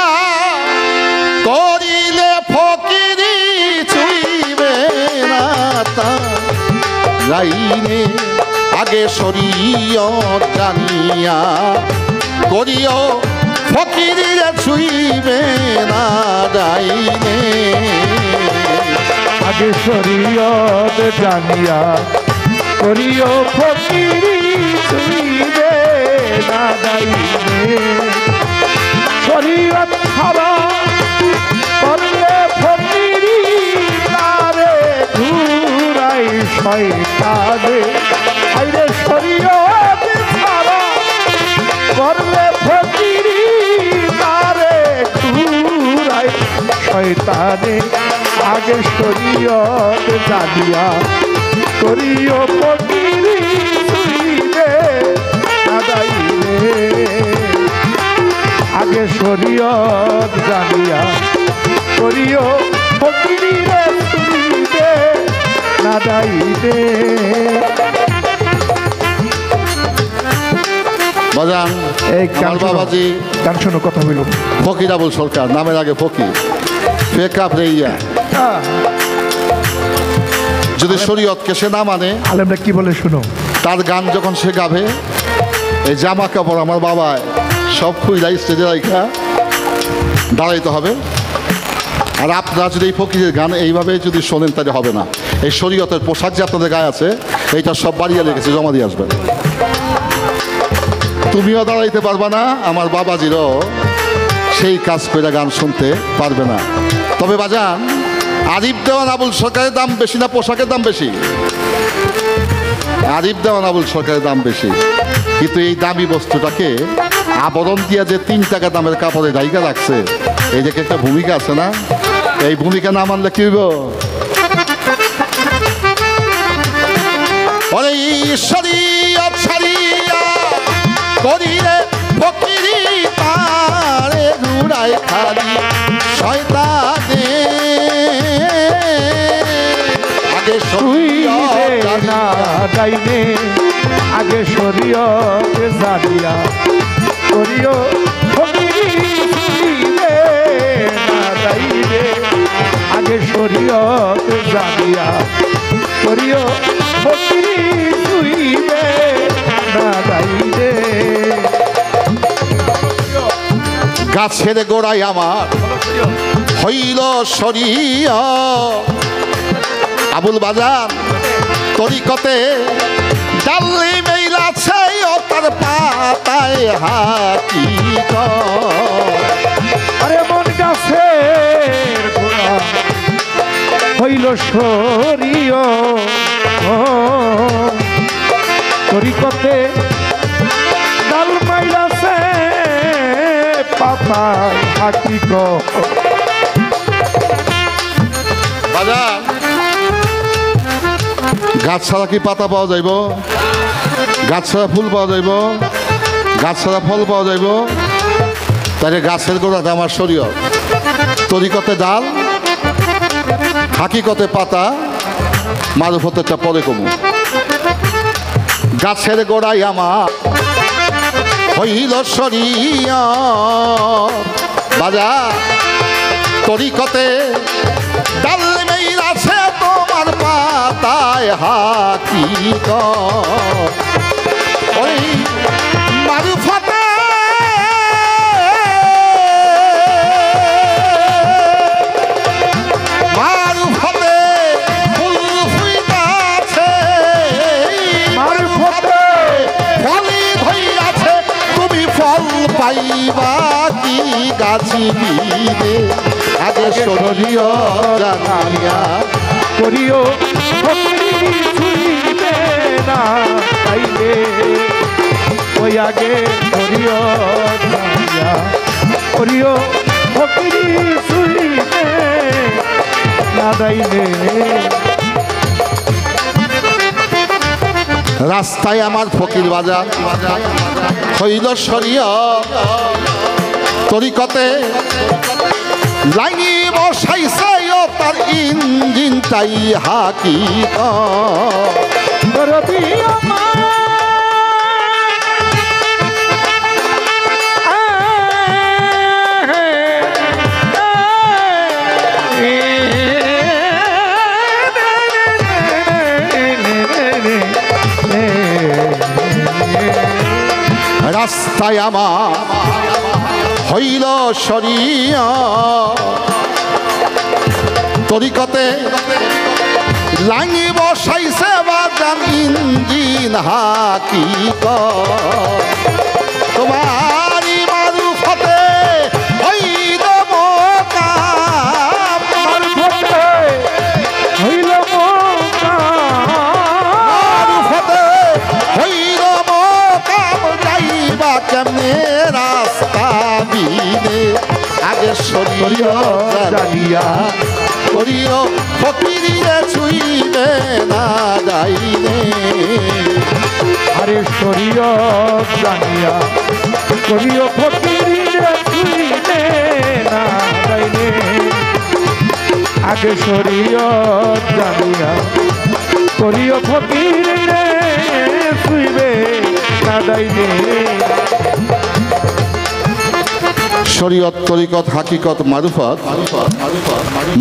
করিলে ফকিরি ছুইবে না লাইনে, আগে শরীয়ত জানিয়া করিও ফকিরি ছুইবে না ডাইনে। আগে শরীয়ত জানিয়া করিও ফকিরি ছুইবে না ডাইনে। শরীয়ত ছাড়া করলে ফকিরি তারে ঘুরাই শয়তানে। আইরে শরীয়ত ছাড়া করলে ফকিরি তারে ঘুরাই শয়তানে। আগে শরীয়ত জানিয়া করিও ফকিরি ছুইবে না ডাইনে। আগে শরীয়ত জানিয়া করিও ফকিরি ছুইবে না ডাইনে। বাজান এই গান আমার বাবাজি গান শোনো, কথা বলো। ফকির আবুল সরকার, নামের আগে ফকির, ফেকাপ রেইয়া। যদি শরীয়তকে সে না মানে, আলেমরা কি বলে শুনো। তার গান যখন সে গাবে, এই জামা কাপড় আমার বাবায় সব খুইলা স্টেজে রাইখা দাঁড়াইতে হবে। আর আপনারা যদি এই ফকিরের গান এইভাবে যদি শোনেন, তাহলে হবে না। এই শরীয়তের পোশাক যে আপনাদের গায়ে আছে, এইটা সব বাড়িয়ে রেখেছে, জমা দিয়ে আসবেন। তুমিও দাঁড়াইতে পারবে না, আমার বাবাজিরও সেই কাজ করে গান শুনতে পারবে না। তবে বাজান, আরিফ দেওয়ান আবুল সরকারের দাম বেশি না পোশাকের দাম বেশি? আরিফ দেওয়ান আবুল সরকারের দাম বেশি, কিন্তু এই দামি বস্তুটাকে আবরণ দিয়া যে 3 টাকা দামের কাপড়ে জায়গা রাখছে, এই যে একটা ভূমিকা আছে না, এই ভূমিকা না মানলে কি হইব? শরীয়ত সারিয়া করিলে ফকিরি তারে ঘুরায় খালি শয়তানে। আগে শুইবে শরীয়ত না ডাইনে আগে শরীয়ত জানিয়া করিও ফকিরি শুইবে না ডাইনে আগে শরীয়ত জানিয়া করিও ফকিরি শুইবে না ডাইনে গাছের গোড়ায় আমার হইল শরীয়ত আবুল বাজার তরিকতে ডালি মেইলাছে ও তার পাতায় হাকিকত আরে মন গাছের গোড়া হইল শরীয় তরিকতে ডাল মাইলাছে পাতা হাকিক বাজার গাছ ছাড়া কি পাতা পাওয়া যাইব গাছ ছাড়া ফুল পাওয়া যাইব গাছ ছাড়া ফল পাওয়া যাইব তাহলে গাছের গোড়াতে আমার শরীয়ত তরিকতে ডাল হাকিকতে পাতা মারুফতেরটা পরে কমু গাছের গোড়ায় আমার হইল শরীয়ত বাজার তরিকতে ডাল মেইলাছে তোমার পাতায় হাকিকত ওই মারুফতে মারুফতে ফুল ফুইতাছে মারুফতে ফলি ধইয়াছে তুমি ফল পাইবা কি গাছি বিদে আগে শরীয়ত জানিয়া করিও ফকিরি শুইবে না তাইলে ওই আগে শরীয়ত জানিয়া করিও ফকিরি শুইবে না তাইলে রাস্তায় আমার ফকির বাজার হইল শরীয়ত তরিকতে লাইনি বসাইছে ও তার ইঞ্জিন তাই হাকিকত দরদি আমার রাস্তায় আমার হইল শরীয়ত তরিকতে লাইনি বসাইছে বাজান ইঞ্জিন হাকিকত তোমারি মারুফতে হইল মোকাম মারুফতে হইল মারুফতে হইল মোকাম যাইবা কেমনে রাস্তা বিনে আগে শরীয়ত জানিয়া করিও ফকিরিরে ছুইবে না যাইনে আরে শরীয়ত জানিয়া করিও ফকিরি শুইবে না তাইলে আগে শরীয়ত জানিয়া করিও ফকিরি শুইবে না তাইলে শরীয়ত তরিকত হাকিকত মারুফত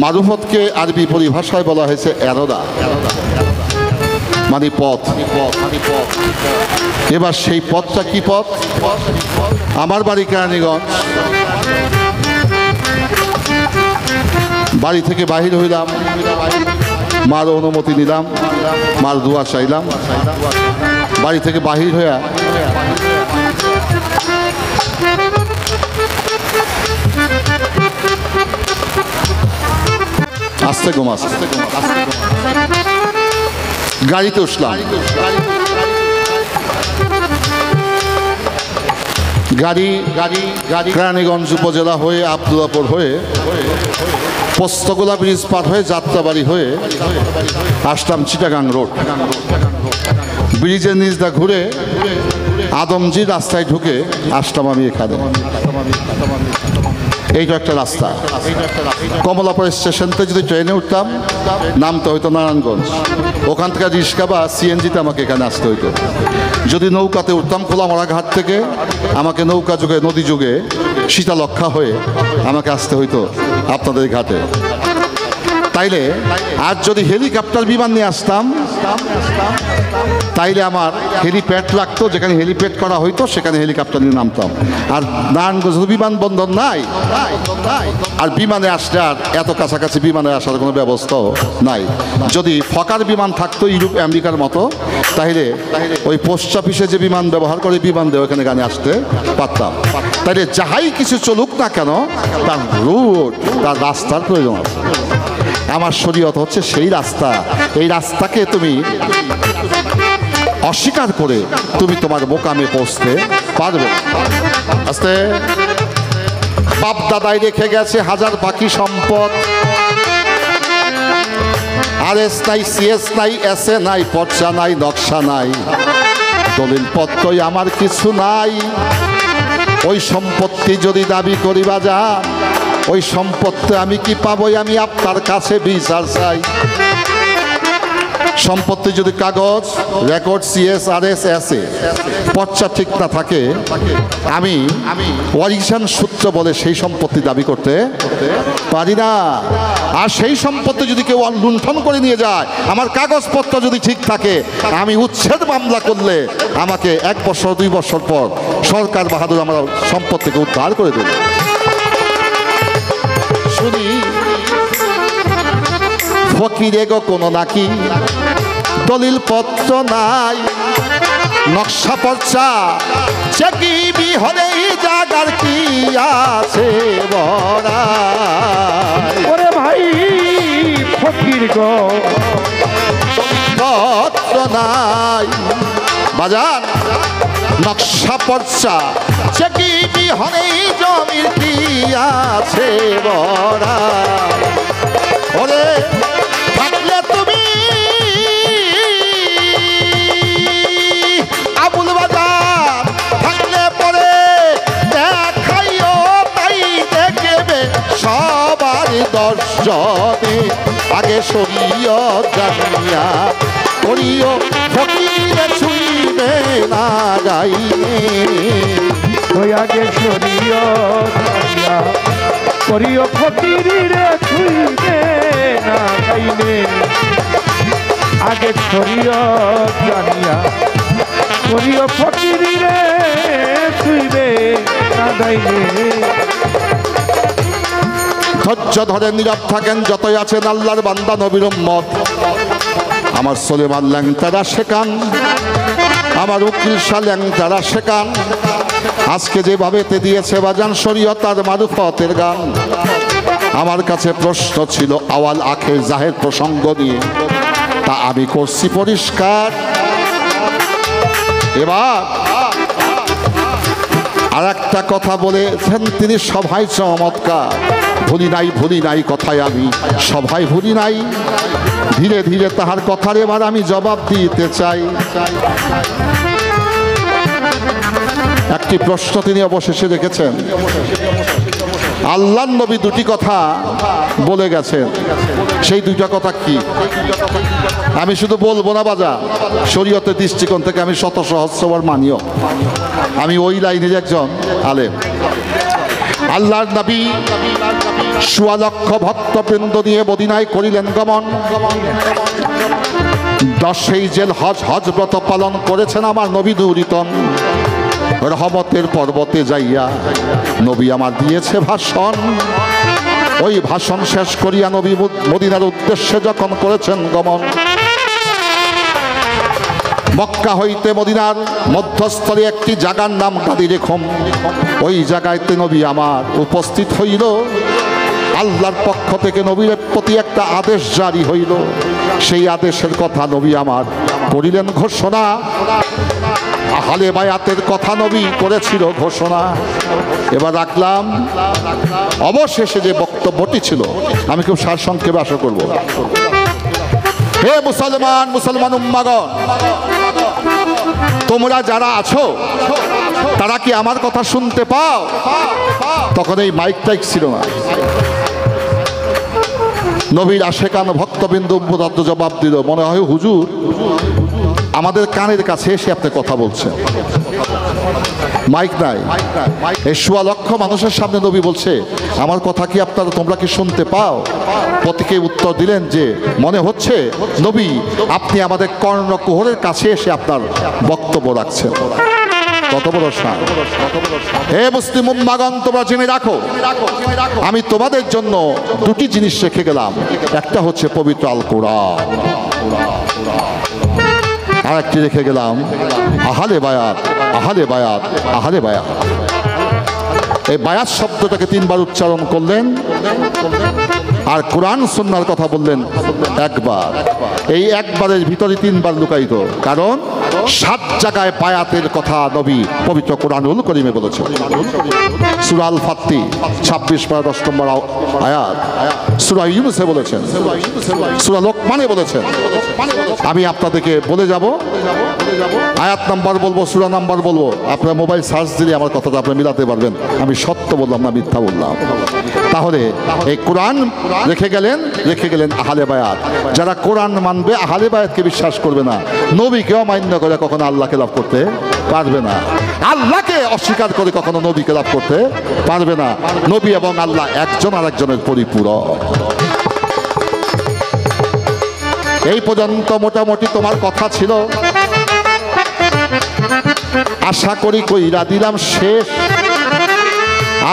মারুফতকে আরবি পরিভাষায় বলা হয়েছে এরদা মানে পথ এবার সেই পথটা কি পথ আমার বাড়ি কেরানীগঞ্জ বাড়ি থেকে বাহির হইলাম মার অনুমতি নিলাম মার দুয়া চাইলাম বাড়ি থেকে বাহির হইয়া আস্তে ঘুমাস গাড়িতে উঠলাম গাড়ি কেরানীগঞ্জ উপজেলা হয়ে আব্দুল্লাপুর হয়ে পোস্তগোলা ব্রিজ পার হয়ে যাত্রাবাড়ি হয়ে আসলাম চিটাগাং রোড ব্রিজের নিচটা ঘুরে আদমজি রাস্তায় ঢুকে আসলাম আমি এখানে এইটা একটা রাস্তা। কমলাপুর স্টেশন থেকে যদি ট্রেনে উঠতাম, নামতে হইতো নারায়ণগঞ্জ, ওখান থেকে রিক্সা বা সিএনজিতে আমাকে এখানে আসতে হইতো। যদি নৌকাতে উঠতাম খোলামরা ঘাট থেকে, আমাকে নৌকা যুগে নদী যুগে শীতালক্ষা হয়ে আমাকে আসতে হইতো আপনাদের ঘাটে। তাইলে আর যদি হেলিকপ্টার বিমান নিয়ে আসতাম, তাইলে আমার হেলিপ্যাড লাগতো, যেখানে হেলিপ্যাড করা হইতো সেখানে হেলিকপ্টার নিয়ে নামতাম। আর নারায়ণগঞ্জ বিমানবন্দর নাই, আর বিমানে আসলে আর এত কাছাকাছি বিমানে আসার কোনো ব্যবস্থাও নাই। যদি ফকার বিমান থাকতো ইউরোপ আমেরিকার মতো, তাহলে ওই পোস্ট অফিসে যে বিমান ব্যবহার করে বিমান দিয়ে ওখানে গানে আসতে পারতাম। তাইলে যাহাই কিছু চলুক না কেন, তার রুট, তার রাস্তার প্রয়োজন আছে। আমার শরীয়ত হচ্ছে সেই রাস্তা। এই রাস্তাকে তুমি অস্বীকার করে তুমি তোমার মোকামে পৌঁছতে পারবে। আস্তে বাপ দাদাই রেখে গেছে হাজার পাখি সম্পদ, আরএস নাই, সিএস নাই, এসএ নাই, পর্চা নাই, নকশা নাই, দলিল পত্রই আমার কিছু নাই। ওই সম্পত্তি যদি দাবি করি বাজার, ওই সম্পত্তি আমি কি পাবো? আমি আপনার কাছে বিচার চাই। সম্পত্তি যদি কাগজ, রেকর্ড, সিএস, আরএস, এসএ, পর্চা ঠিক না থাকে, আমি ওয়ারিশান সূত্র বলে সেই সম্পত্তি দাবি করতে পারি না। আর সেই সম্পত্তি যদি কেউ লুণ্ঠন করে নিয়ে যায়, আমার কাগজপত্র যদি ঠিক থাকে, আমি উচ্ছেদ মামলা করলে আমাকে 1 বছর 2 বছর পর সরকার বাহাদুর আমার সম্পত্তিকে উদ্ধার করে দেবে। শুনি ফকিরে গো কোনো নাকি দলিল পত্র নাই, নকশা পর্চা চেকিবি হলে জাগার কি আছে বড়াই। ওরে ভাই ফকির গো পত্র নাই বাজার, নকশা পর্চা চেকিবি হলে জমির কি আছে বড়াই। ওরে থাকলে তুমি আবুল বাজার, থাকলে পরে দেখাইও তাই দেখবে সবার দর্শনে। আগে শরীয়ত জানিয়া করিও ফকিরে ছুঁইবে না গাইনে। ওই আগে শরীয়ত জানিয়া করিও ফকিরে ছুঁইবে না গাইনে। আগে শরীয়ত জানিয়া করিও ফকিরে ছুঁইবে না গাইনে। ধৈর্য ধরে নীরব থাকেন যতই আছেন আল্লাহর বান্দা নবীর উম্মত। আমার সলেমান ল্যাংতারা শেখান, আমার উকিল শাহ ল্যাংতারা শেখান। আজকে যেভাবে তে দিয়েছে বাজান শরীয়ত আর মারুফতের গান। আমার কাছে প্রশ্ন ছিল আওয়াল আখের জাহের প্রসঙ্গ নিয়ে, তা আমি করছি পরিষ্কার। এবার আর একটা কথা বলেছেন তিনি সভায় চমৎকার, ভুলি নাই কথায় আমি সভায় ভুলি নাই। ধীরে ধীরে তাহার কথার এবার আমি জবাব দিতে চাই। একটি প্রশ্ন তিনি অবশেষে রেখেছেন। আল্লাহর নবী দুটি কথা বলে গেছেন, সেই দুইটা কথা কি? আমি শুধু বলবো না বাজা, শরীয়তের দৃষ্টিকোণ থেকে আমি শত সহস্রবার মানিও। আমি ওই লাইনের একজন আলেম। আল্লাহর নবী ১৬ লক্ষ ভক্তবৃন্দ নিয়ে মদিনায় করিলেন গমন। 10ই জেল হজ ব্রত পালন করেছেন আমার নবী নূরিতন। রহমতের পর্বতে যাইয়া নবী আমার দিয়েছে ভাষণ। ওই ভাষণ শেষ করিয়া নবী মদিনার উদ্দেশ্যে যখন করেছেন গমন, মক্কা হইতে মদিনার মধ্যস্থলে একটি জায়গার নাম গাদির খুম। ওই জায়গায়তে নবী আমার উপস্থিত হইল। আল্লাহর পক্ষ থেকে নবীর প্রতি একটা আদেশ জারি হইল। সেই আদেশের কথা নবী আমার করিলেন ঘোষণা। আহলে বায়াতের কথা নবী করেছিল ঘোষণা। এবার রাখলাম অবশেষে যে বক্তব্যটি ছিল, আমি খুব সারসংক্ষেপে আশা করব। হে মুসলমান উম্মাগণ, তোমরা যারা আছো তারা কি আমার কথা শুনতে পাও? তখন এই মাইক টাইক ছিল না। নবীর আশেকান ভক্তবিন্দু উপদার্থ জবাব দিল, মনে হয় হুজুর আমাদের কানের কাছে এসে আপনি কথা বলছেন। মাইক নাই, এই ১৬ লক্ষ মানুষের সামনে নবী বলছে আমার কথা কি আপনারা তোমরা কি শুনতে পাও? প্রত্যেকে উত্তর দিলেন যে মনে হচ্ছে নবী আপনি আমাদের কর্ণকুহরের কাছে এসে আপনার বক্তব্য রাখছেন। কত বড় শান! হে মুসলিম উম্মাগণ, তোমরা জেনে রাখো আমি তোমাদের জন্য দুটি জিনিস রেখে গেলাম। একটা হচ্ছে পবিত্র আল কোরআন, আর একটি রেখে গেলাম আহলে বায়াত, আহলে বায়াত, আহলে বায়াত। এই বায়াত শব্দটাকে 3 বার উচ্চারণ করলেন, আর কোরআন সুন্নাহর কথা বললেন একবার। এই একবারের ভিতরে 3 বার লুকায়িত, কারণ 7 জায়গায় বায়াতের কথা নবী পবিত্র কোরআনুল কারীমে বলেছেন। সূরা আল ফাতহি 26 পারা 10 নম্বর আয়াত, সূরা ইউনূসে বলেছেন, সূরা লোকমানে বলেছেন। আমি আপনাদেরকে বলে যাব, আয়াত নাম্বার বলবো, সূরা নাম্বার বলবো, আপনারা মোবাইল সার্চ দিলে আমার কথাটা আপনি মিলাতে পারবেন আমি সত্য বললাম না মিথ্যা বললাম। তাহলে এই কোরআন রেখে গেলেন আহলে বায়াত। যারা কোরআন মানবে, আহলে বায়াতকে বিশ্বাস করবে না, নবীকেও মান্য করে কখনো আল্লাহকে লাভ করতে পারবে না, আল্লাহকে অস্বীকার করে কখনো নবীকে লাভ করতে পারবে না। নবী এবং আল্লাহ একজন আরেকজনের পরিপূরক। এই পর্যন্ত মোটামুটি তোমার কথা ছিল, আশা করি কইরা দিলাম শেষ।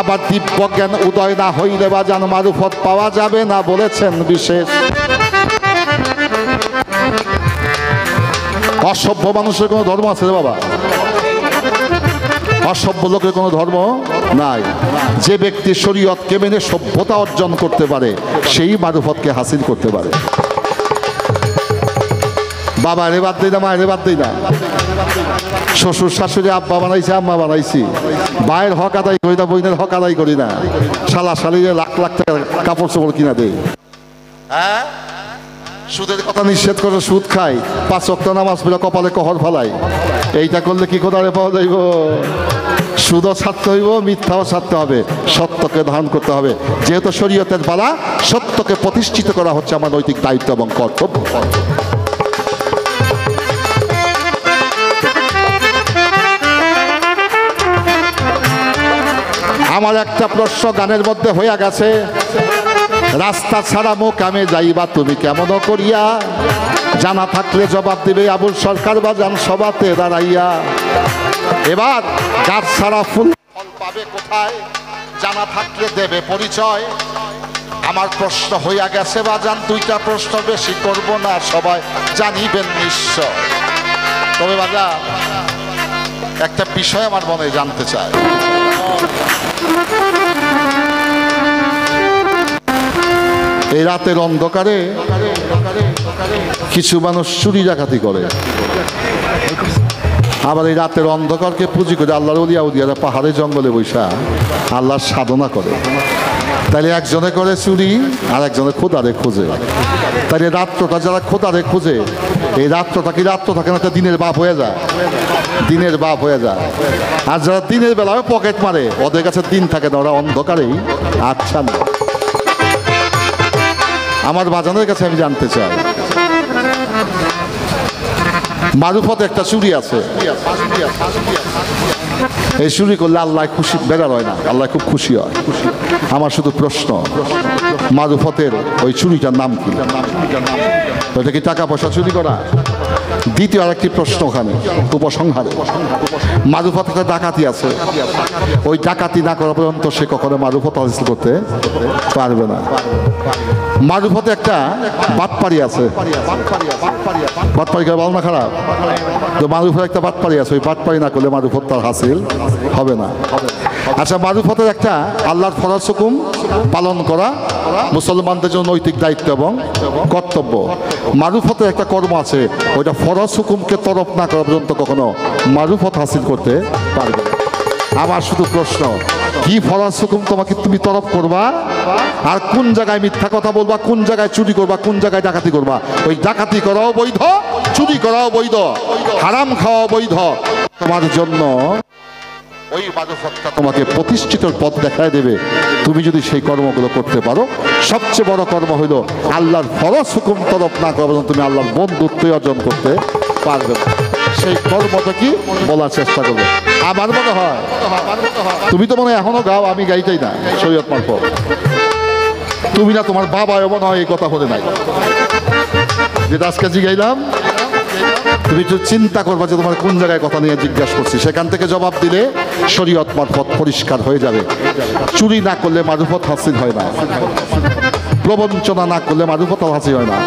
আবার দিব্য জ্ঞান উদয় না হইলে বা যেন মারুফত পাওয়া যাবে না বলেছেন বিশেষ। অসভ্য মানুষের কোনো ধর্ম আছে রে বাবা? অসভ্য লোকের কোনো ধর্ম নাই। যে ব্যক্তি শরীয়তকে মেনে সভ্যতা অর্জন করতে পারে সেই মারুফতকে হাসিল করতে পারে। বাবা রে বাদ দিই না, মায়ের বাদ দিই না, শ্বশুর শাশুড়ি আব্বা বানাইছে আম্মা বানাইছি, ভাইয়ের হক আদায় করি না, বোনের হক আদায় করি না, শালা শালিরে লাখ লাখ টাকা কাপড় চোপড় কিনা দেই। হ্যাঁ, সুদের কথা নিষেধ করে সুদ খাই, 5 ওয়াক্ত নামাজ পড়ে কপালে কহর ফালাই। এইটা করলে কি কোথায় পাওয়া যাইব? সুদও ছাড়তে হইব, মিথ্যাও ছাড়তে হবে, সত্যকে ধারণ করতে হবে। যেহেতু শরীয়তের পালা, সত্যকে প্রতিষ্ঠিত করা হচ্ছে আমার নৈতিক দায়িত্ব এবং কর্তব্য। আমার একটা প্রশ্ন গানের মধ্যে হইয়া গেছে, রাস্তা ছাড়া মোকামে যাইবা তুমি কেমন করিয়া, জানা থাকলে জবাব দিবে আবুল সরকার বাজান সবাতে দাঁড়াইয়া। এবার গাছ ছাড়া ফুল ফল পাবে কোথায়, জানা থাকলে দেবে পরিচয়। আমার প্রশ্ন হইয়া গেছে বাজান, 2টা প্রশ্ন বেশি করব না, সবাই জানিবেন নিশ্চয়। তবে বাজান একটা বিষয় আমার মনে জানতে চায়, এই রাতের অন্ধকারে কিছু মানুষ চুরি ডাকাতি করে, আবার এই রাতের অন্ধকারকে পুঁজি করে আল্লাহর ওলিয়া উলিয়ারা পাহাড়ে জঙ্গলে বৈশা আল্লাহর সাধনা করে। তাহলে একজনে করে চুরি আর একজনে খোদারে খুঁজে। তাহলে রাত্রটা যারা খোদারে খুঁজে, এই রাত্রটা কি রাত্র থাকে না, দিনের বাপ হয়ে যায়, দিনের বাপ হয়ে যায়। আর যারা দিনের বেলায় পকেট মারে, ওদের কাছে দিন থাকে না, ওরা অন্ধকারেই আচ্ছা না। আমার বাজানের কাছে আমি জানতে চাই, মারুফতে একটা চুরি আছে, এই চুরি করলে আল্লাহ খুশি বেড়ার হয় না, আল্লাহ খুব খুশি হয়। আমার শুধু প্রশ্ন, মারুফতের ওই চুরিটার নাম কি? ওইটা কি টাকা পয়সা চুরি করা? দ্বিতীয় আরেকটি প্রশ্ন ওখানে উপসংহারে, মারুফত একটা ডাকাতি আছে, ওই ডাকাতি না করা পর্যন্ত সে কখনো মারুফত হাসিল করতে পারবে না। মারুফতে একটা বাটপাড়ি আছে, বাটপাড়ি ভালো না খারাপ? তো মারুফের একটা বাটপাড়ি আছে, ওই বাটপাড়ি না করলে মারুফত তার হাসিল হবে না। আচ্ছা, মারুফতের একটা আল্লাহর ফরজ হুকুম পালন করা মুসলমানদের জন্য নৈতিক দায়িত্ব এবং কর্তব্য। মারুফতের একটা কর্ম আছে, ওইটা ফরজ হুকুমকে তরফ না করা পর্যন্ত কখনো মারুফত হাসিল করতে পারবে না। আমার শুধু প্রশ্ন, কি ফরজ হুকুম তোমাকে তুমি তরফ করবা, আর কোন জায়গায় মিথ্যা কথা বলবা, কোন জায়গায় চুরি করবা, কোন জায়গায় ডাকাতি করবা? ওই ডাকাতি করাও বৈধ, চুরি করাও বৈধ, হারাম খাওয়া বৈধ। তোমার জন্য ওই মাদকতা তোমাকে প্রতিষ্ঠিত পথ দেখায় দেবে। তুমি যদি সেই কর্মগুলো করতে পারো, সবচেয়ে বড় কর্ম হইল আল্লাহর ফরজ হুকুম তরফ না করা পর্যন্ত তুমি আল্লাহর বন্ধুত্ব অর্জন করতে পারবে না। সেই কর্মটা কি বলার চেষ্টা করবে। আমার মনে হয় তুমি তো মনে হয় এখনো গাও, আমি গাইতেই না শরীয়ত মারফত। তুমি না তোমার বাবা মনে হয় এই কথা বলে নাই, যেটা আজকে জিগাইলাম। তুমি একটু চিন্তা করবা যে তোমার কোন জায়গায় কথা নিয়ে জিজ্ঞাসা করছি, সেখান থেকে জবাব দিলে শরীয়ত মারফত পরিষ্কার হয়ে যাবে। চুরি না করলে মারুফত হাসিল হয় না, প্রবঞ্চনা না করলে মারুফত হাসিল হয় না,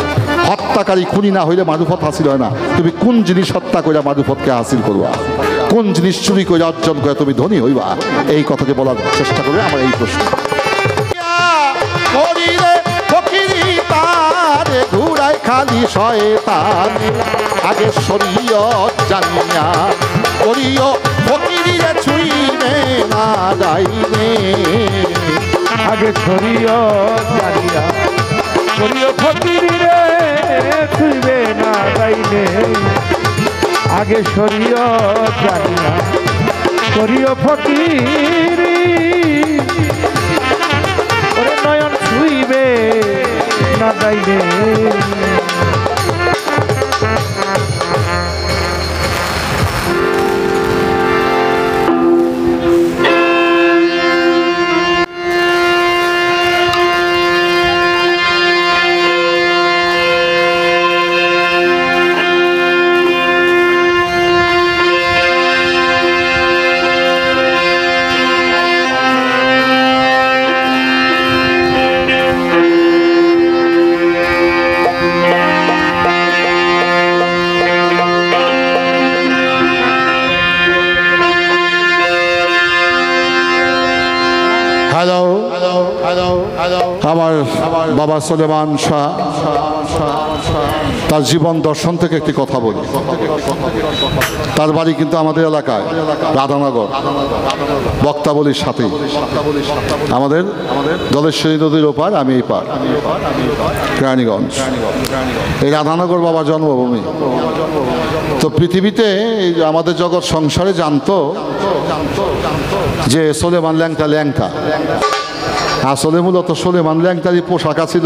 হত্যাকারী খুনি না হইলে মারুফত হাসিল হয় না। তুমি কোন জিনিস হত্যা করে মারুফতকে হাসিল করবা, কোন জিনিস চুরি করে অর্জন করে তুমি ধনী হইবা, এই কথাকে বলার চেষ্টা করবে। আমার এই প্রশ্ন। ঘুরায় খালি শয়তান, আগে শরীয়ত জানিয়া করিও ফকিরে ছুঁইবে না যাইবে। আগে শরীয়ত জানিয়া করিও ফকিরে ছুঁইবে না যাইবে। আগে শরীয়ত জানিয়া করিও ফকিরি, ওরে নয়ন ছুঁইবে না যাইবে। হ্যালো, আমার বাবা সুলেমান শাহ তার জীবন দর্শন থেকে একটি কথা বলি। তার বাড়ি কিন্তু আমাদের এলাকায় রাধানগর, বক্তাবলীর সাথে। আমাদের দলেশ্বরী নদীর ওপার, আমি এই পার, কেরানীগঞ্জ। এই রাধানগর বাবার জন্মভূমি। তো পৃথিবীতে আমাদের জগৎ সংসারে জানতো যে সুলেমান ল্যাংটা। আসলে মূলত সুলেমান ল্যাংটারই পোশাক ছিল,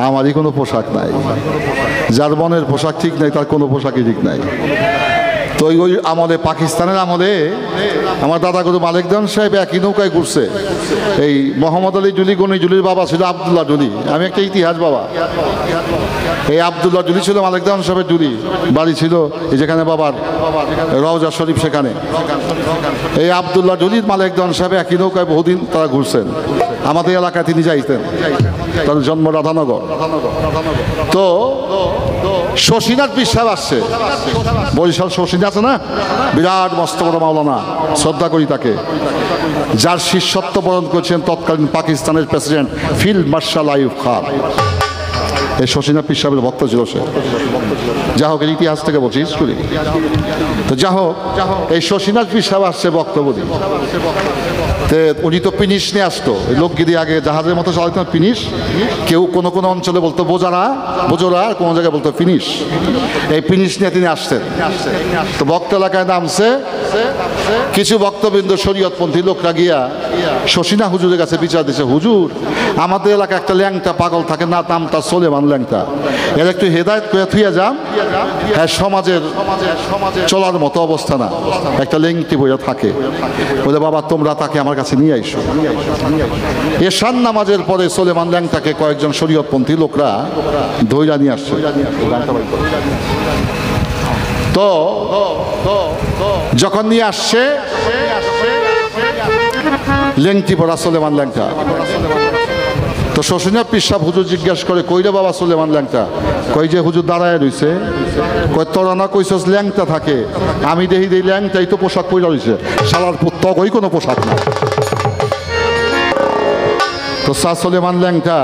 আমারই কোনো পোশাক নাই। যার মনের পোশাক ঠিক নাই তার কোনো পোশাকই ঠিক নাই। তো ওই আমলে, পাকিস্তানের আমলে আমার দাদা গুরু মালিক দেওয়ান সাহেব একই নৌকায় ঘুরছে। এই মোহাম্মদ আলী জুলি, গনি জুলির বাবা ছিল আবদুল্লাহ জুলি। আমি একটা ইতিহাস বাবা। এই আবদুল্লাহ জুলি ছিল মালিক দেওয়ান সাহেবের জুলি, বাড়ি ছিল এই যেখানে বাবার রওজা শরীফ, সেখানে। এই আবদুল্লাহ জুলির মালিক দেওয়ান সাহেব একই নৌকায় বহুদিন তারা ঘুরছেন। আমাদের এলাকায় তিনি যাইতেন, তার জন্ম রাধানগর। তো শশীনাথ পীর সাহেব আসছে, বরিশাল শশীনাথ আছে না, বিরাট মস্ত বড় মাওলানা, শ্রদ্ধা করি তাকে। যার শিষ্যত্ব বরণ করেছেন তৎকালীন পাকিস্তানের president field marshal Ayub Khan. এই শশীনাথ পীর সাহেবের ভক্ত ছিল সে। যা হোক, এই ইতিহাস থেকে বলছি, স্কুলে। তো যা হোক, এই শশীনাথ পীর সাহেব আসছে বক্তব্য দিয়ে। উনি তো পিনিশ নিয়ে আসতো, লোকগিরি আগে জাহাজের মতো চালাইতেন পিনিশ। কেউ কোনো কোনো অঞ্চলে বলতো বোজারা, আর কোনো জায়গায় বলতো পিনিশ। এই পিনিশ নিয়ে তিনি আসতেন। তো বক্ত এলাকায় নামছে, কিছু বক্তবৃন্দ শরীয়তপন্থী লোকরা গিয়া শশীনা হুজুরের কাছে বিচার দিচ্ছে, হুজুর আমাদের এলাকায় একটা ল্যাংটা পাগল থাকে না, নাম তার সুলেমান ল্যাংটা, এর একটু হেদায়েত করে থুইয়া যান। হ্যাঁ, সমাজের চলার মতো অবস্থা না, একটা ল্যাংটি বইয়া থাকে। বলে বাবা তোমরা তাকে আমার কাছে নিয়ে আইসো। এশান নামাজের পরে সুলেমান ল্যাংটাকে কয়েকজন শরীয়তপন্থী লোকরা ধইরা নিয়ে আসছে। তো যখন নিয়ে আসছে, লেংটি পড়া সুলেমান ল্যাংটা। তো শশীনাথ পীর সাহেব হুজুর জিজ্ঞাসা করে, কইরে বাবা সুলেমান ল্যাংটা? কই যে হুজুর দাঁড়ায় রইছে। কই তোরা না কইছস ল্যাংটা থাকে? আমি দেখি দেই ল্যাংটাই তো পোশাক পইরা রইছে, শালার পুত্র কই কোনো পোশাক না। তো শাহ সুলেমান ল্যাংটা,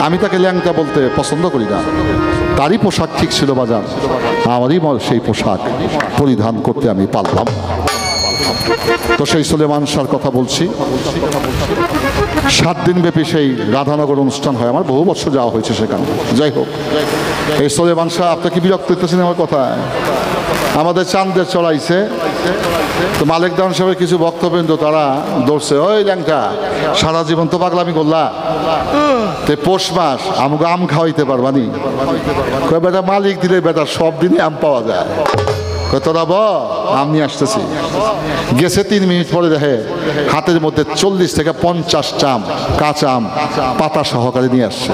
আমি তাকে ল্যাংটা বলতে পছন্দ করি না। তারই পোশাক ঠিক ছিল বাজার, আমারই সেই পোশাক পরিধান করতে আমি পারলাম। তো সেই সুলেমান শাহর কথা বলছি। 7 দিন ব্যাপী সেই রাধানগর অনুষ্ঠান হয়, আমার বহু বছর যাওয়া হয়েছে সেখানে। যাই হোক, এই সুলেমান শাহ, আপনি কি বিরক্ত হইতেছেন আমার কথায়? আমাদের চাঁদের চড়াইছে, তো মালিক দান সাহেবের কিছু বক্তব্য তারা দৌড়ছে, ওই ল্যাংটা সারা জীবন তো পাগলামি করলা, তো পৌষ মাস আমাকে আম খাওয়াইতে পারবানি? কয় বেটা মালিক দিলে বেটা সব দিনে আম পাওয়া যায়। কয় তোরা আম নিয়ে আসতেছি। গেছে 3 মিনিট পরে দেখে হাতের মধ্যে 40 থেকে 50 চাম কাঁচা আম পাতা সহকারে নিয়ে আসছে।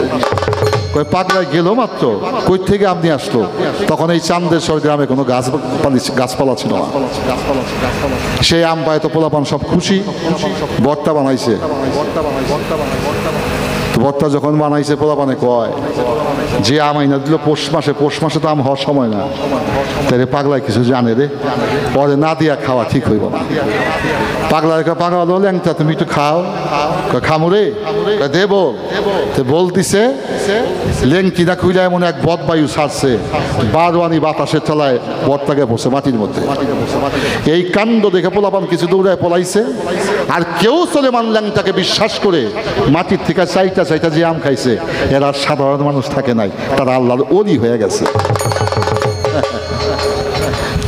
কয় পাগলায় গেল মাত্র, কই থেকে আম নিয়ে আসলো? তখন এই চান্দেশ্বর গ্রামে কোনো গাছপালা ছিল না। সেই আম পায় তো পোলাপান সব খুশি, ভর্তা বানাইছে। ভর্তা যখন বানাইছে পোলাপানে কয় যে আম আইনা দিল পৌষ মাসে তো আম হওয়ার সময় না, তাহলে পাগলায় কিছু জানে রে, পরে না দিয়া খাওয়া ঠিক হইব না। পাগলায় পাগলা হলো, ল্যাংটা তুমি একটু খাও। খামু রে, দে বল। বলতিছে লেংটি না খুইলা এমন এক বদবায়ু ছাড়ছে, বারোয়ানি বাতাসের তলায় বর্তাকে বসে মাটির মধ্যে। এই কাণ্ড দেখে পোলাপান কিছু দৌড়ায় পলাইছে, আর কেউ সুলেমান ল্যাংটাকে বিশ্বাস করে মাটির থেকে চাইটা যে আম খাইছে, এরা সাধারণ মানুষ থাকে নাই, তারা আল্লাহর ওলি হয়ে গেছে।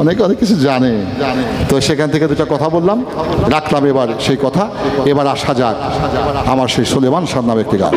অনেক কিছু জানে। তো সেখান থেকে 2টা কথা বললাম, রাখলাম এবার সেই কথা। এবার আসা যাক আমার সেই সুলেমান শাহ নামে একটি গান।